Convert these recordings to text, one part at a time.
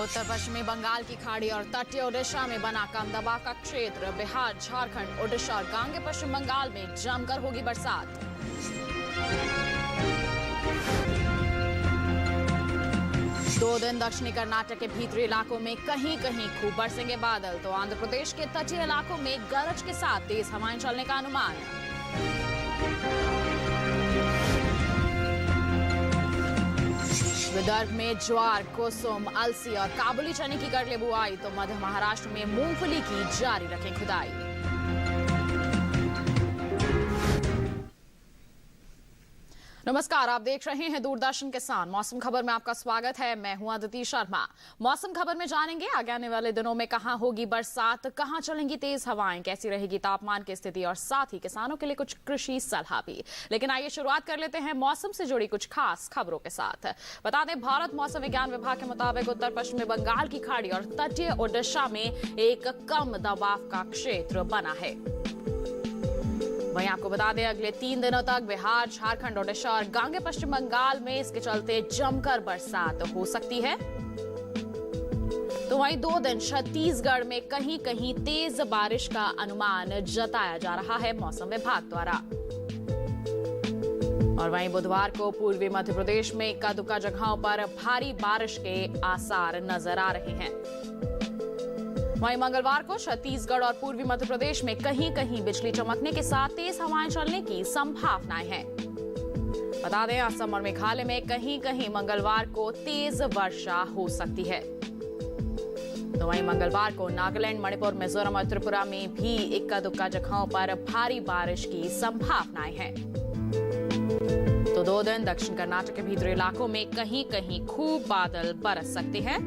उत्तर पश्चिमी बंगाल की खाड़ी और तटीय ओडिशा में बना कम दबाव का क्षेत्र बिहार, झारखंड, ओडिशा और गांगे पश्चिम बंगाल में जमकर होगी बरसात। दो दिन दक्षिणी कर्नाटक के भीतरी इलाकों में कहीं कहीं खूब बरसेंगे बादल, तो आंध्र प्रदेश के तटीय इलाकों में गरज के साथ तेज हवाएं चलने का अनुमान। विदर्भ में ज्वार, कुसुम, अलसी और काबुली चने की कर ले बुआई, तो मध्य महाराष्ट्र में मूंगफली की जारी रखें खुदाई। नमस्कार, आप देख रहे हैं दूरदर्शन किसान। मौसम खबर में आपका स्वागत है। मैं हूं अदिति शर्मा। मौसम खबर में जानेंगे आगे आने वाले दिनों में कहां होगी बरसात, कहां चलेंगी तेज हवाएं, कैसी रहेगी तापमान की स्थिति और साथ ही किसानों के लिए कुछ कृषि सलाह भी। लेकिन आइए शुरुआत कर लेते हैं मौसम से जुड़ी कुछ खास खबरों के साथ। बता दें, भारत मौसम विज्ञान विभाग के मुताबिक उत्तर पश्चिमी बंगाल की खाड़ी और तटीय ओडिशा में एक कम दबाव का क्षेत्र बना है। वहीं आपको बता दें, अगले 3 दिनों तक बिहार, झारखंड, ओडिशा और गांगे पश्चिम बंगाल में इसके चलते जमकर बरसात हो सकती है। तो वहीं 2 दिन छत्तीसगढ़ में कहीं कहीं तेज बारिश का अनुमान जताया जा रहा है मौसम विभाग द्वारा। और वहीं बुधवार को पूर्वी मध्य प्रदेश में इक्का दुक्का जगहों पर भारी बारिश के आसार नजर आ रहे हैं। वहीं मंगलवार को छत्तीसगढ़ और पूर्वी मध्य प्रदेश में कहीं कहीं बिजली चमकने के साथ तेज हवाएं चलने की संभावनाएं हैं। बता दें, असम और मेघालय में कहीं कहीं मंगलवार को तेज वर्षा हो सकती है। तो वहीं मंगलवार को नागालैंड, मणिपुर, मिजोरम और त्रिपुरा में भी इक्का दुक्का जगहों पर भारी बारिश की संभावनाएं हैं। तो 2 दिन दक्षिण कर्नाटक के भीतरी इलाकों में कहीं कहीं खूब बादल बरस सकते हैं।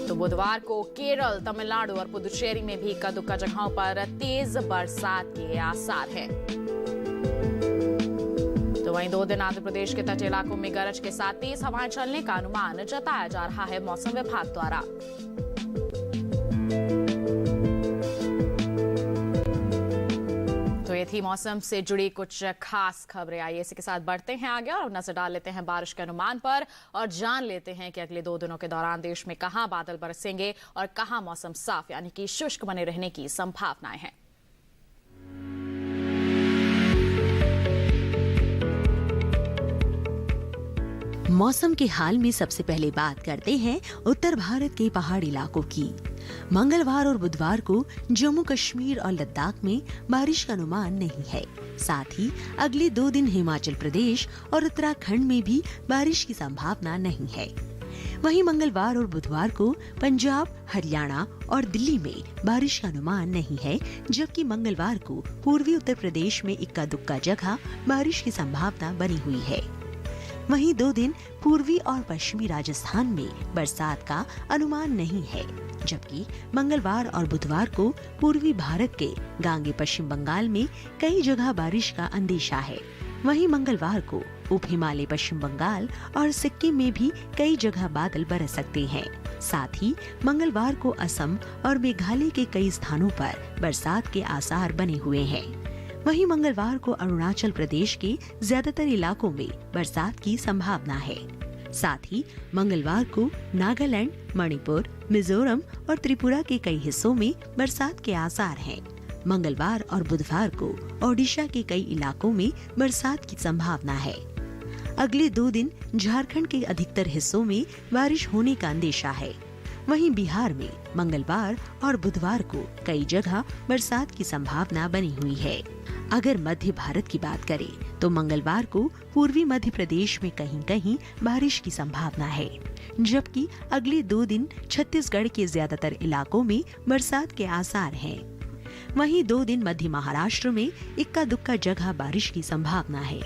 तो बुधवार को केरल, तमिलनाडु और पुदुचेरी में भी इक्का दुक्का जगहों पर तेज बरसात के आसार हैं। तो वहीं 2 दिन आंध्र प्रदेश के तटीय इलाकों में गरज के साथ तेज हवाएं चलने का अनुमान जताया जा रहा है मौसम विभाग द्वारा। तो ये थी मौसम से जुड़ी कुछ खास खबरें। आइए इसी के साथ बढ़ते हैं आगे और नजर डाल लेते हैं बारिश के अनुमान पर और जान लेते हैं कि अगले 2 दिनों के दौरान देश में कहां बादल बरसेंगे और कहां मौसम साफ यानी कि शुष्क बने रहने की संभावनाएं हैं। मौसम के हाल में सबसे पहले बात करते हैं उत्तर भारत के पहाड़ी इलाकों की। मंगलवार और बुधवार को जम्मू कश्मीर और लद्दाख में बारिश का अनुमान नहीं है। साथ ही अगले 2 दिन हिमाचल प्रदेश और उत्तराखंड में भी बारिश की संभावना नहीं है। वहीं मंगलवार और बुधवार को पंजाब, हरियाणा और दिल्ली में बारिश का अनुमान नहीं है, जबकि मंगलवार को पूर्वी उत्तर प्रदेश में इक्का दुक्का जगह बारिश की संभावना बनी हुई है। वहीं 2 दिन पूर्वी और पश्चिमी राजस्थान में बरसात का अनुमान नहीं है, जबकि मंगलवार और बुधवार को पूर्वी भारत के गांगे पश्चिम बंगाल में कई जगह बारिश का अंदेशा है। वहीं मंगलवार को उप हिमालय पश्चिम बंगाल और सिक्किम में भी कई जगह बादल बरस सकते हैं। साथ ही मंगलवार को असम और मेघालय के कई स्थानों पर बरसात के आसार बने हुए हैं। वहीं मंगलवार को अरुणाचल प्रदेश के ज्यादातर इलाकों में बरसात की संभावना है। साथ ही मंगलवार को नागालैंड, मणिपुर, मिजोरम और त्रिपुरा के कई हिस्सों में बरसात के आसार हैं। मंगलवार और बुधवार को ओडिशा के कई इलाकों में बरसात की संभावना है। अगले 2 दिन झारखंड के अधिकतर हिस्सों में बारिश होने का अंदेशा है। वहीं बिहार में मंगलवार और बुधवार को कई जगह बरसात की संभावना बनी हुई है। अगर मध्य भारत की बात करें तो मंगलवार को पूर्वी मध्य प्रदेश में कहीं कहीं बारिश की संभावना है, जबकि अगले 2 दिन छत्तीसगढ़ के ज्यादातर इलाकों में बरसात के आसार हैं। वहीं 2 दिन मध्य महाराष्ट्र में इक्का दुक्का जगह बारिश की संभावना है।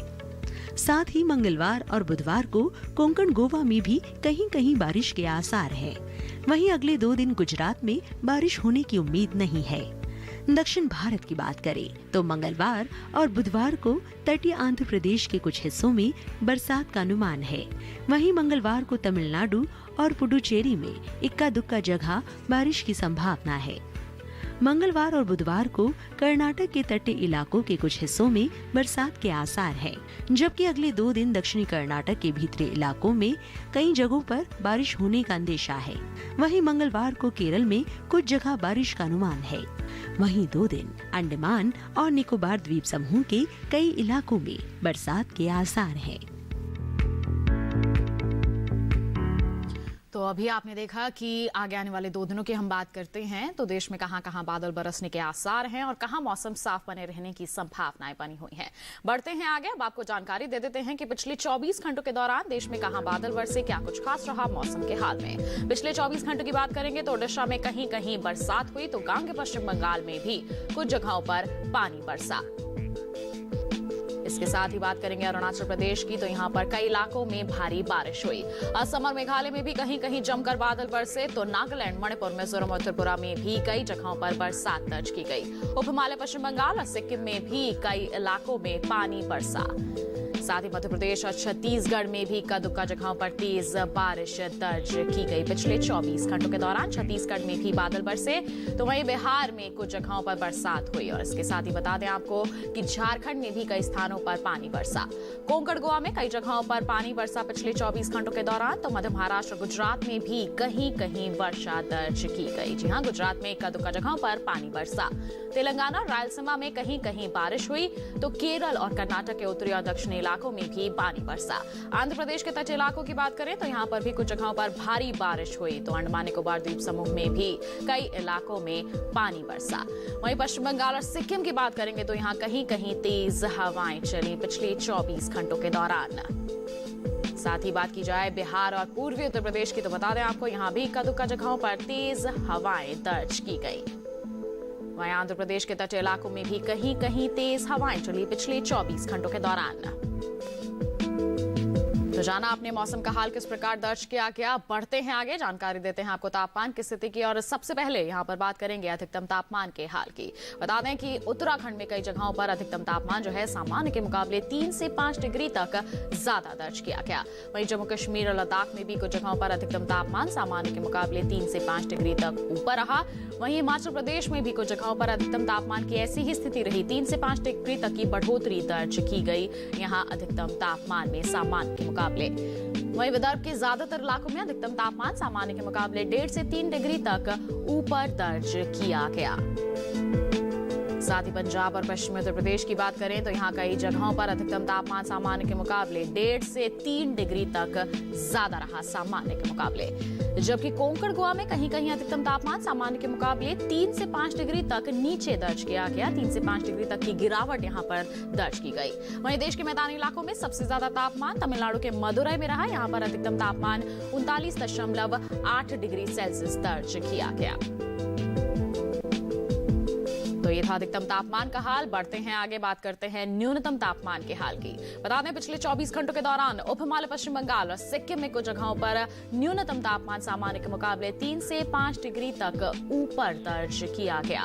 साथ ही मंगलवार और बुधवार को कोंकण, गोवा में भी कहीं कहीं बारिश के आसार हैं। वहीं अगले 2 दिन गुजरात में बारिश होने की उम्मीद नहीं है। दक्षिण भारत की बात करें तो मंगलवार और बुधवार को तटीय आंध्र प्रदेश के कुछ हिस्सों में बरसात का अनुमान है। वहीं मंगलवार को तमिलनाडु और पुडुचेरी में इक्का दुक्का जगह बारिश की संभावना है। मंगलवार और बुधवार को कर्नाटक के तटीय इलाकों के कुछ हिस्सों में बरसात के आसार हैं, जबकि अगले 2 दिन दक्षिणी कर्नाटक के भीतरी इलाकों में कई जगहों पर बारिश होने का अंदेशा है। वहीं मंगलवार को केरल में कुछ जगह बारिश का अनुमान है। वहीं 2 दिन अंडमान और निकोबार द्वीप समूह के कई इलाकों में बरसात के आसार हैं। तो अभी आपने देखा कि आगे आने वाले 2 दिनों की हम बात करते हैं तो देश में कहां-कहां बादल बरसने के आसार हैं और कहां मौसम साफ बने रहने की संभावनाएं बनी हुई हैं। बढ़ते हैं आगे, अब आपको जानकारी दे देते हैं कि पिछले 24 घंटों के दौरान देश में कहां बादल बरसे, क्या कुछ खास रहा मौसम के हाल में। पिछले 24 घंटों की बात करेंगे तो ओडिशा में कहीं कहीं बरसात हुई तो गांगे पश्चिम बंगाल में भी कुछ जगहों पर पानी बरसा। इसके साथ ही बात करेंगे अरुणाचल प्रदेश की, तो यहाँ पर कई इलाकों में भारी बारिश हुई। असम और मेघालय में भी कहीं कहीं जमकर बादल बरसे तो नागालैंड, मणिपुर, मिजोरम और त्रिपुरा में भी कई जगहों पर बरसात दर्ज की गई। उप हिमालय पश्चिम बंगाल और सिक्किम में भी कई इलाकों में पानी बरसा। साथ ही मध्य प्रदेश और छत्तीसगढ़ में भी कई जगहों पर तेज बारिश दर्ज की गई। पिछले 24 घंटों के दौरान छत्तीसगढ़ में भी बादल बरसे तो वहीं बिहार में कुछ जगहों पर बरसात हुई। और इसके साथ ही बता दें आपको कि झारखंड में भी कई स्थानों पर पानी बरसा। कोंकण, गोवा में कई जगहों पर पानी बरसा पिछले 24 घंटों के दौरान। तो मध्य महाराष्ट्र और गुजरात में भी कहीं कहीं वर्षा दर्ज की गई। जी हां, गुजरात में कई जगहों पर पानी बरसा। तेलंगाना और रायलसीमा में कहीं कहीं बारिश हुई तो केरल और कर्नाटक के उत्तरी और दक्षिणी इलाकों में भी पानी बरसा। आंध्र प्रदेश के तटीय इलाकों की बात करें तो यहाँ पर भी कुछ जगहों पर भारी बारिश हुई तो अंडमान निकोबार द्वीप समूह में भी कई इलाकों में पानी बरसा। वहीं पश्चिम बंगाल और सिक्किम की बात करेंगे तो यहाँ कहीं कहीं तेज हवाएं चली पिछले 24 घंटों के दौरान। साथ ही बात की जाए बिहार और पूर्वी उत्तर प्रदेश की तो बता दें आपको यहाँ भी कई जगहों पर तेज हवाएं दर्ज की गई। वहीं आंध्र प्रदेश के तटीय इलाकों में भी कहीं कहीं तेज हवाएं चली पिछले 24 घंटों के दौरान। तो जाना आपने मौसम का हाल किस प्रकार दर्ज किया गया। बढ़ते हैं आगे, जानकारी देते हैं आपको तापमान की स्थिति की और सबसे पहले यहां पर बात करेंगे अधिकतम तापमान के हाल की। बता दें कि उत्तराखंड में कई जगहों पर अधिकतम तापमान जो है सामान्य के मुकाबले 3 से 5 डिग्री तक ज्यादा दर्ज किया गया। वहीं जम्मू कश्मीर और लद्दाख में भी कुछ जगहों पर अधिकतम तापमान सामान्य के मुकाबले 3 से 5 डिग्री तक ऊपर रहा। वहीं हिमाचल प्रदेश में भी कुछ जगहों पर अधिकतम तापमान की ऐसी ही स्थिति रही, 3 से 5 डिग्री तक की बढ़ोतरी दर्ज की गई यहां अधिकतम तापमान में सामान्य के मुकाबले। वहीं विदर्भ के ज्यादातर इलाकों में अधिकतम तापमान सामान्य के मुकाबले 1.5 से 3 डिग्री तक ऊपर दर्ज किया गया। साथ ही पंजाब और पश्चिमी उत्तर प्रदेश की बात करें तो यहाँ कई जगहों पर अधिकतम तापमान सामान्य के मुकाबले 1.5 से 3 डिग्री तक ज्यादा रहा सामान्य के मुकाबले। जबकि कोंकण, गोवा में कहीं कहीं अधिकतम तापमान सामान्य के मुकाबले 3 से 5 डिग्री तक नीचे दर्ज किया गया। 3 से 5 डिग्री तक की गिरावट यहाँ पर दर्ज की गई। वहीं देश के मैदानी इलाकों में सबसे ज्यादा तापमान तमिलनाडु के मदुरई में रहा। यहाँ पर अधिकतम तापमान 39.8 डिग्री सेल्सियस दर्ज किया गया। तो ये था अधिकतम तापमान का हाल। बढ़ते हैं आगे, बात करते हैं न्यूनतम तापमान के हाल की। बता दें पिछले 24 घंटों के दौरान उप हिमालय पश्चिम बंगाल और सिक्किम में कुछ जगहों पर न्यूनतम तापमान सामान्य के मुकाबले 3 से 5 डिग्री तक ऊपर दर्ज किया गया।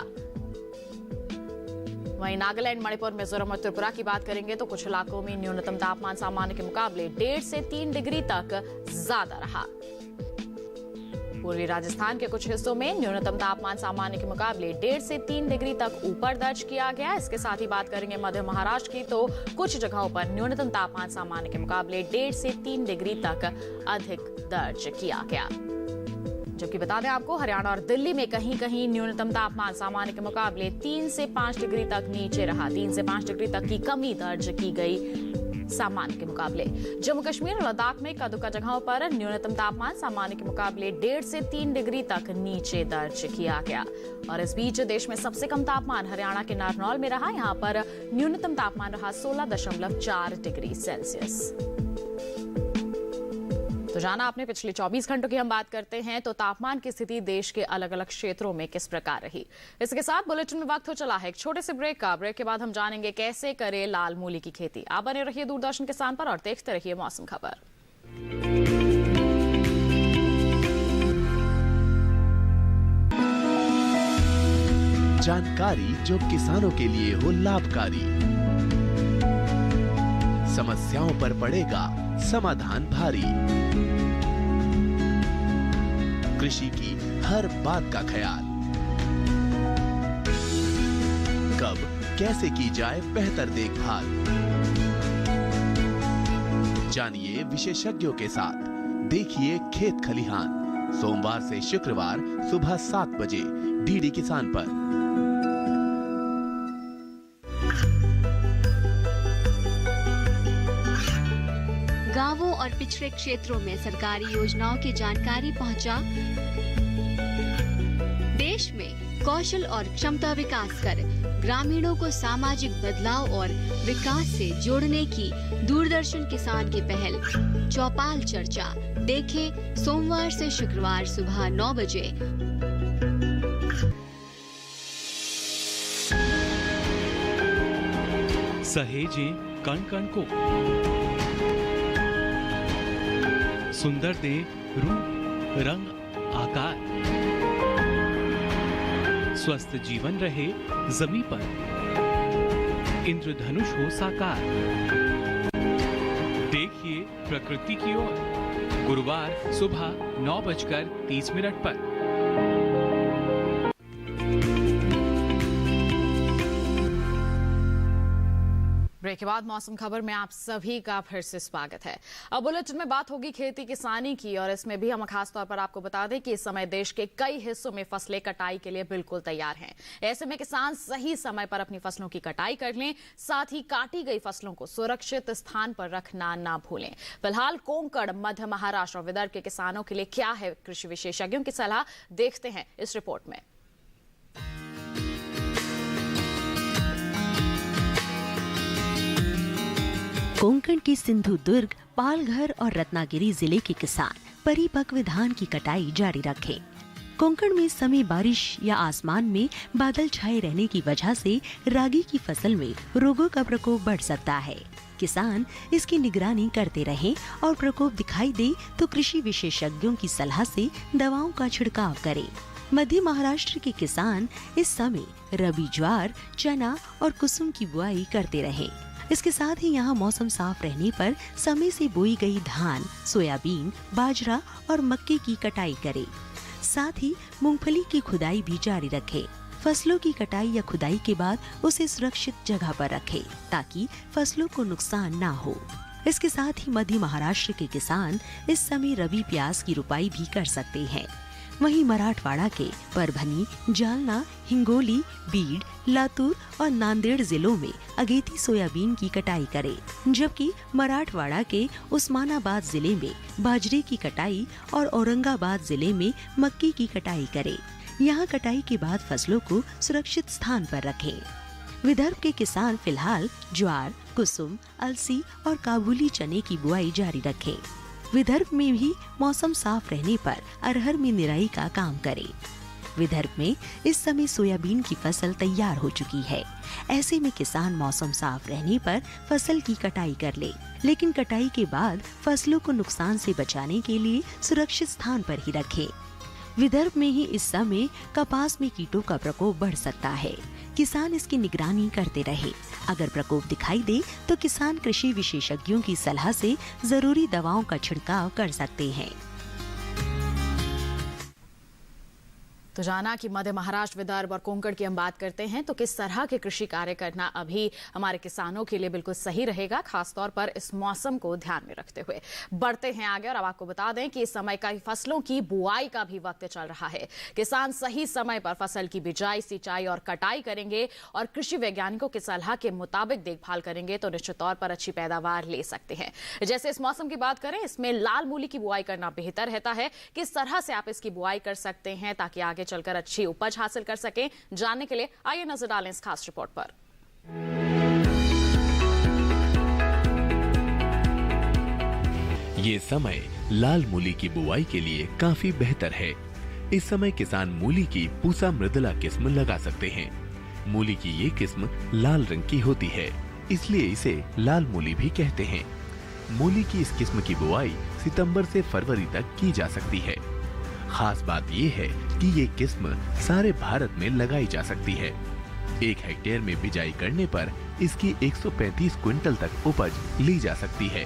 वहीं नागालैंड, मणिपुर, मिजोरम और त्रिपुरा की बात करेंगे तो कुछ इलाकों में न्यूनतम तापमान सामान्य के मुकाबले 1.5 से 3 डिग्री तक ज्यादा रहा। पूर्वी राजस्थान के कुछ हिस्सों में न्यूनतम तापमान सामान्य के मुकाबले 1.5 से 3 डिग्री तक ऊपर दर्ज किया गया। इसके साथ ही बात करेंगे मध्य महाराष्ट्र की तो कुछ जगहों पर न्यूनतम तापमान सामान्य के मुकाबले 1.5 से 3 डिग्री तक अधिक दर्ज किया गया। जबकि बता दें आपको हरियाणा और दिल्ली में कहीं कहीं न्यूनतम तापमान सामान्य के मुकाबले 3 से 5 डिग्री तक नीचे रहा। 3 से 5 डिग्री तक की कमी दर्ज की गई सामान्य के मुकाबले। जम्मू कश्मीर और लद्दाख में कई जगहों पर न्यूनतम तापमान सामान्य के मुकाबले 1.5 से 3 डिग्री तक नीचे दर्ज किया गया। और इस बीच देश में सबसे कम तापमान हरियाणा के नारनौल में रहा। यहाँ पर न्यूनतम तापमान रहा 16.4 डिग्री सेल्सियस। तो जाना आपने पिछले 24 घंटों की हम बात करते हैं तो तापमान की स्थिति देश के अलग अलग क्षेत्रों में किस प्रकार रही। इसके साथ बुलेटिन में वक्त हो चला है एक छोटे से ब्रेक का। ब्रेक के बाद हम जानेंगे कैसे करें लाल मूली की खेती। आप बने रहिए दूरदर्शन किसान पर और देखते रहिए मौसम खबर। जानकारी जो किसानों के लिए हो लाभकारी, समस्याओं पर पड़ेगा समाधान भारी, कृषि की हर बात का ख्याल कब कैसे की जाए बेहतर देखभाल, जानिए विशेषज्ञों के साथ। देखिए खेत खलिहान, सोमवार से शुक्रवार सुबह 7 बजे डीडी किसान पर। गांवों और पिछड़े क्षेत्रों में सरकारी योजनाओं की जानकारी पहुंचा। देश में कौशल और क्षमता विकास कर ग्रामीणों को सामाजिक बदलाव और विकास से जोड़ने की दूरदर्शन किसान की पहल चौपाल चर्चा देखें सोमवार से शुक्रवार सुबह 9 बजे। सहेजें कण कण को, सुंदर दे रूप रंग आकार, स्वस्थ जीवन रहे जमीन पर, इंद्रधनुष हो साकार। देखिए प्रकृति की ओर गुरुवार सुबह 9:30 पर। ब्रेक के बाद मौसम खबर में आप सभी का फिर से स्वागत है। अब बुलेटिन में बात होगी खेती किसानी की, और इसमें भी हम खास तौर पर आपको बता दें कि इस समय देश के कई हिस्सों में फसलें कटाई के लिए बिल्कुल तैयार हैं। ऐसे में किसान सही समय पर अपनी फसलों की कटाई कर लें, साथ ही काटी गई फसलों को सुरक्षित स्थान पर रखना ना भूलें। फिलहाल कोंकण, मध्य महाराष्ट्र और विदर्भ के किसानों के लिए क्या है कृषि विशेषज्ञों की सलाह, देखते हैं इस रिपोर्ट में। कोंकण के सिंधु दुर्ग, पालघर और रत्नागिरी जिले के किसान परिपक्व धान की कटाई जारी रखे। कोंकण में इस समय बारिश या आसमान में बादल छाए रहने की वजह से रागी की फसल में रोगों का प्रकोप बढ़ सकता है। किसान इसकी निगरानी करते रहें और प्रकोप दिखाई दे तो कृषि विशेषज्ञों की सलाह से दवाओं का छिड़काव करें। मध्य महाराष्ट्र के किसान इस समय रबी ज्वार, चना और कुसुम की बुआई करते रहे। इसके साथ ही यहाँ मौसम साफ रहने पर समय से बोई गई धान, सोयाबीन, बाजरा और मक्के की कटाई करें। साथ ही मूंगफली की खुदाई भी जारी रखें। फसलों की कटाई या खुदाई के बाद उसे सुरक्षित जगह पर रखें ताकि फसलों को नुकसान ना हो। इसके साथ ही मध्य महाराष्ट्र के किसान इस समय रबी प्याज की रुपाई भी कर सकते हैं। वहीं मराठवाड़ा के परभनी, जालना, हिंगोली, बीड, लातूर और नांदेड़ जिलों में अगेती सोयाबीन की कटाई करें, जबकि मराठवाड़ा के उस्मानाबाद जिले में बाजरे की कटाई और औरंगाबाद जिले में मक्की की कटाई करें। यहाँ कटाई के बाद फसलों को सुरक्षित स्थान पर रखें। विदर्भ के किसान फिलहाल ज्वार, कुसुम, अलसी और काबुली चने की बुआई जारी रखें। विदर्भ में भी मौसम साफ रहने पर अरहर में निराई का काम करें। विदर्भ में इस समय सोयाबीन की फसल तैयार हो चुकी है। ऐसे में किसान मौसम साफ रहने पर फसल की कटाई कर ले, लेकिन कटाई के बाद फसलों को नुकसान से बचाने के लिए सुरक्षित स्थान पर ही रखें। विदर्भ में ही इस समय कपास में कीटों का प्रकोप बढ़ सकता है। किसान इसकी निगरानी करते रहे। अगर प्रकोप दिखाई दे तो किसान कृषि विशेषज्ञों की सलाह से जरूरी दवाओं का छिड़काव कर सकते हैं। तो जाना कि मध्य महाराष्ट्र, विदर्भ और कोंकण की हम बात करते हैं तो किस तरह के कृषि कार्य करना अभी हमारे किसानों के लिए बिल्कुल सही रहेगा, खासतौर पर इस मौसम को ध्यान में रखते हुए। बढ़ते हैं आगे और अब आपको बता दें कि इस समय का फसलों की बुआई का भी वक्त चल रहा है। किसान सही समय पर फसल की बिजाई, सिंचाई और कटाई करेंगे और कृषि वैज्ञानिकों की सलाह के मुताबिक देखभाल करेंगे तो निश्चित तौर पर अच्छी पैदावार ले सकते हैं। जैसे इस मौसम की बात करें, इसमें लाल मूली की बुआई करना बेहतर रहता है। किस तरह से आप इसकी बुआई कर सकते हैं ताकि आगे चलकर अच्छी उपज हासिल कर सकें, जानने के लिए आइए नजर डालें इस खास रिपोर्ट पर। ये समय लाल मूली की बुआई के लिए काफी बेहतर है। इस समय किसान मूली की पूसा मृदुला किस्म लगा सकते हैं। मूली की ये किस्म लाल रंग की होती है, इसलिए इसे लाल मूली भी कहते हैं। मूली की इस किस्म की बुआई सितंबर से फरवरी तक की जा सकती है। खास बात ये है कि ये किस्म सारे भारत में लगाई जा सकती है। 1 हेक्टेयर में बिजाई करने पर इसकी 135 क्विंटल तक उपज ली जा सकती है।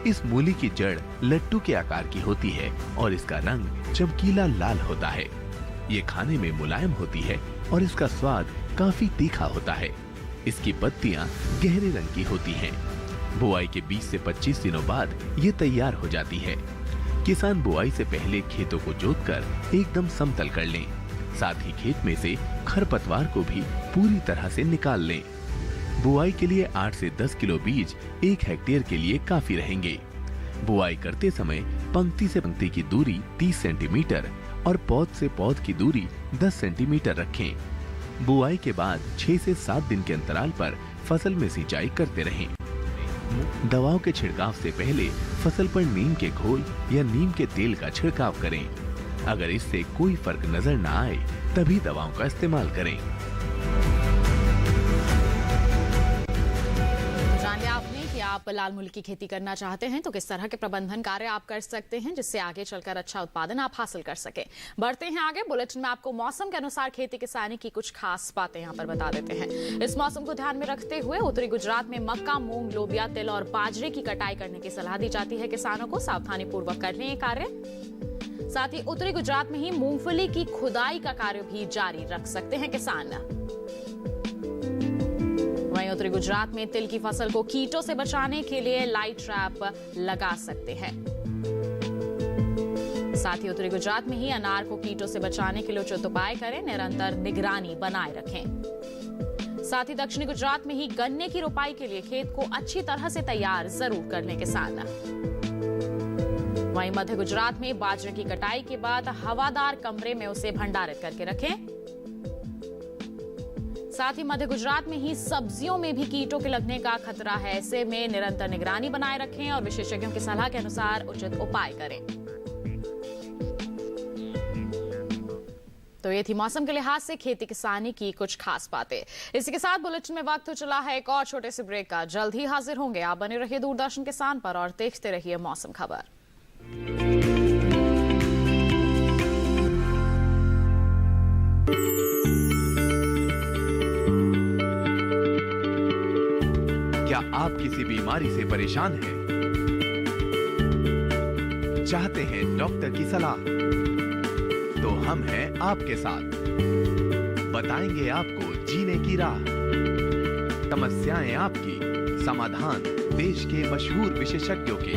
इस मूली की जड़ लट्टू के आकार की होती है और इसका रंग चमकीला लाल होता है। ये खाने में मुलायम होती है और इसका स्वाद काफी तीखा होता है। इसकी पत्तियां गहरे रंग की होती हैं। बुआई के 20 से 25 दिनों बाद ये तैयार हो जाती है। किसान बुआई से पहले खेतों को जोतकर एकदम समतल कर लें। साथ ही खेत में से खरपतवार को भी पूरी तरह से निकाल लें। बुआई के लिए 8 से 10 किलो बीज 1 हेक्टेयर के लिए काफी रहेंगे। बुआई करते समय पंक्ति से पंक्ति की दूरी 30 सेंटीमीटर और पौध से पौध की दूरी 10 सेंटीमीटर रखें। बुआई के बाद 6 से 7 दिन के अंतराल पर फसल में सिंचाई करते रहें। दवाओं के छिड़काव से पहले फसल पर नीम के घोल या नीम के तेल का छिड़काव करें। अगर इससे कोई फर्क नजर न आए तभी दवाओं का इस्तेमाल करें। जान लिया आपने कि आप लाल मूली की खेती करना चाहते हैं तो किस तरह के प्रबंधन कार्य आप कर सकते हैं जिससे आगे चलकर अच्छा उत्पादन आप हासिल कर सके। बढ़ते हैं आगे। बुलेटिन में आपको मौसम के अनुसार खेती किसानी की कुछ खास बातें यहाँ पर बता देते हैं। इस मौसम को ध्यान में रखते हुए उत्तरी गुजरात में मक्का, मूंग, लोबिया, तिल और बाजरे की कटाई करने की सलाह दी जाती है। किसानों को सावधानी पूर्वक कर लें ये कार्य। साथ ही उत्तरी गुजरात में ही मूंगफली की खुदाई का कार्य भी जारी रख सकते हैं किसान। वहीं उत्तरी गुजरात में तिल की फसल को कीटों से बचाने के लिए लाइट ट्रैप लगा सकते हैं। साथ ही उत्तरी गुजरात में ही अनार को कीटों से बचाने के लिए उचित उपाय करें, निरंतर निगरानी बनाए रखें। साथ ही दक्षिणी गुजरात में ही गन्ने की रोपाई के लिए खेत को अच्छी तरह से तैयार जरूर कर लें किसान। वहीं मध्य गुजरात में बाजरे की कटाई के बाद हवादार कमरे में उसे भंडारित करके रखें। साथ ही मध्य गुजरात में ही सब्जियों में भी कीटों के लगने का खतरा है। ऐसे में निरंतर निगरानी बनाए रखें और विशेषज्ञों की सलाह के अनुसार उचित उपाय करें। तो ये थी मौसम के लिहाज से खेती किसानी की कुछ खास बातें। इसी के साथ बुलेटिन में वक्त हो चला है एक और छोटे से ब्रेक का। जल्द ही हाजिर होंगे। आप बने रहिए दूरदर्शन किसान पर और देखते रहिए मौसम खबर। क्या आप किसी बीमारी से परेशान हैं? चाहते हैं डॉक्टर की सलाह? तो हम हैं आपके साथ। बताएंगे आपको जीने की राह। समस्याएं आपकी, समाधान देश के मशहूर विशेषज्ञों के।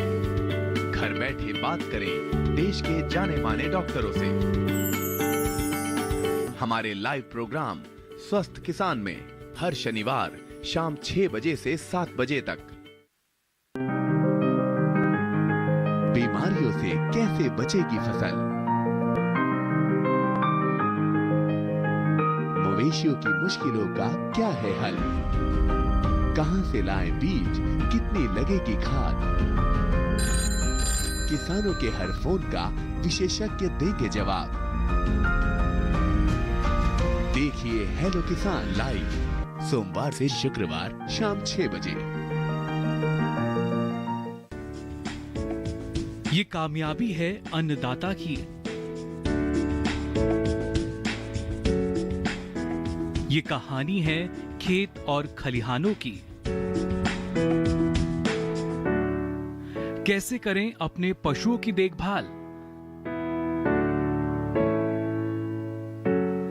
घर बैठे बात करें देश के जाने माने डॉक्टरों से। हमारे लाइव प्रोग्राम स्वस्थ किसान में हर शनिवार शाम 6 बजे से 7 बजे तक। बीमारियों से कैसे बचेगी फसल? मवेशियों की मुश्किलों का क्या है हल? कहां से लाएं बीज, कितनी लगेगी खाद? किसानों के हर फोन का विशेषज्ञ देंगे जवाब। देखिए हेलो किसान लाइव सोमवार से शुक्रवार शाम 6 बजे। ये कामयाबी है अन्नदाता की। ये कहानी है खेत और खलिहानों की। कैसे करें अपने पशुओं की देखभाल,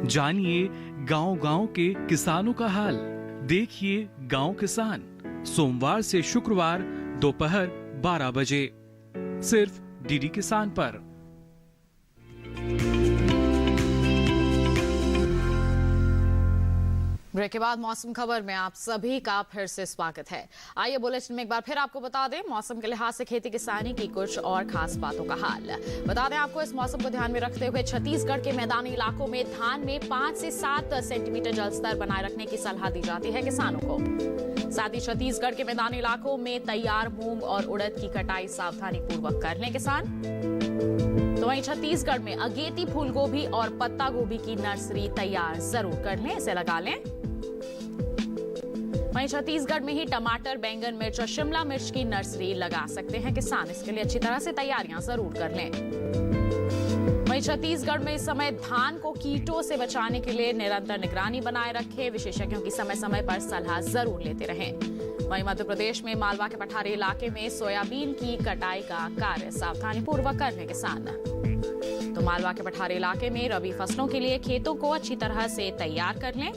जानिए गांव-गांव के किसानों का हाल। देखिए गांव किसान सोमवार से शुक्रवार दोपहर 12 बजे सिर्फ डीडी किसान पर। ब्रेक के बाद मौसम खबर में आप सभी का फिर से स्वागत है। आइए बुलेटिन में एक बार फिर आपको बता दें मौसम के लिहाज से खेती किसानी की कुछ और खास बातों का हाल। बता दें आपको इस मौसम को ध्यान में रखते हुए छत्तीसगढ़ के मैदानी इलाकों में धान में 5 से 7 सेंटीमीटर जल स्तर बनाए रखने की सलाह दी जाती है किसानों को। साथ ही छत्तीसगढ़ के मैदानी इलाकों में तैयार मूंग और उड़द की कटाई सावधानी पूर्वक कर लें किसान। तो वहीं छत्तीसगढ़ में अगेती फूल गोभी और पत्ता गोभी की नर्सरी तैयार जरूर कर लें, इसे लगा लें। वहीं छत्तीसगढ़ में ही टमाटर, बैंगन, मिर्च और शिमला मिर्च की नर्सरी लगा सकते हैं किसान। इसके लिए अच्छी तरह से तैयारियां जरूर कर लें। वहीं छत्तीसगढ़ में इस समय धान को कीटों से बचाने के लिए निरंतर निगरानी बनाए रखें, विशेषज्ञों की समय समय पर सलाह जरूर लेते रहें। वहीं मध्य प्रदेश में मालवा के पठारी इलाके में सोयाबीन की कटाई का कार्य सावधानी पूर्वक कर लें किसान। तो मालवा के पठारी इलाके में रबी फसलों के लिए खेतों को अच्छी तरह से तैयार कर लें।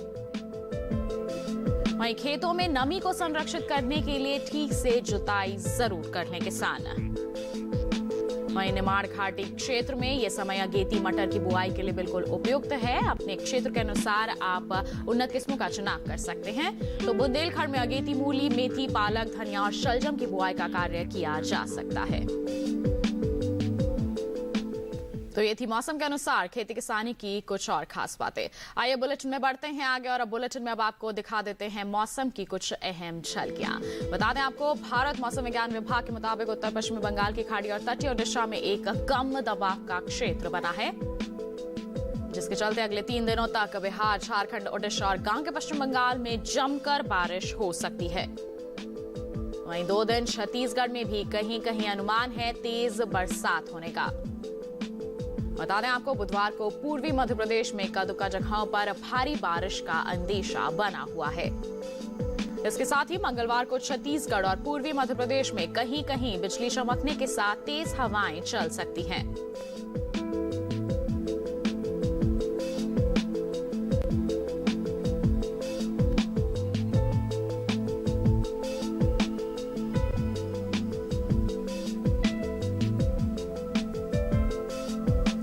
वहीं खेतों में नमी को संरक्षित करने के लिए ठीक से जुताई जरूर कर लें किसान। वहीं निमाड़ घाटी क्षेत्र में यह समय अगेती मटर की बुआई के लिए बिल्कुल उपयुक्त है। अपने क्षेत्र के अनुसार आप उन्नत किस्मों का चुनाव कर सकते हैं। तो बुंदेलखंड में अगेती मूली, मेथी, पालक, धनिया और शलजम की बुआई का कार्य किया जा सकता है। तो ये थी मौसम के अनुसार खेती किसानी की कुछ और खास बातें। आइए बुलेटिन में बढ़ते हैं आगे और अब बुलेटिन में अब आपको दिखा देते हैं मौसम की कुछ अहम झलकियां। बता दें आपको, भारत मौसम विज्ञान विभाग के मुताबिक उत्तर पश्चिमी बंगाल की खाड़ी और तटीय ओडिशा में एक कम दबाव का क्षेत्र बना है, जिसके चलते अगले 3 दिनों तक बिहार, झारखंड, ओडिशा और गांव के पश्चिम बंगाल में जमकर बारिश हो सकती है। वहीं 2 दिन छत्तीसगढ़ में भी कहीं कहीं अनुमान है तेज बरसात होने का। बता दें आपको, बुधवार को पूर्वी मध्य प्रदेश में कई जगहों पर भारी बारिश का अंदेशा बना हुआ है। इसके साथ ही मंगलवार को छत्तीसगढ़ और पूर्वी मध्य प्रदेश में कहीं कहीं बिजली चमकने के साथ तेज हवाएं चल सकती हैं।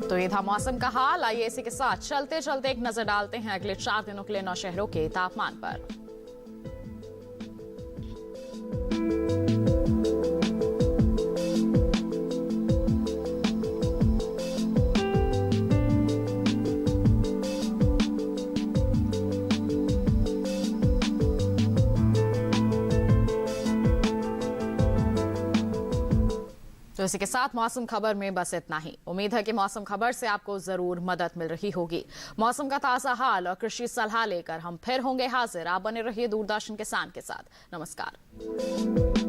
तो ये था मौसम का हाल। आइए इसी के साथ चलते चलते एक नजर डालते हैं अगले 4 दिनों के लिए 9 शहरों के तापमान पर। तो इसी के साथ मौसम खबर में बस इतना ही। उम्मीद है कि मौसम खबर से आपको जरूर मदद मिल रही होगी। मौसम का ताजा हाल और कृषि सलाह लेकर हम फिर होंगे हाजिर। आप बने रहिए दूरदर्शन किसान के साथ। नमस्कार।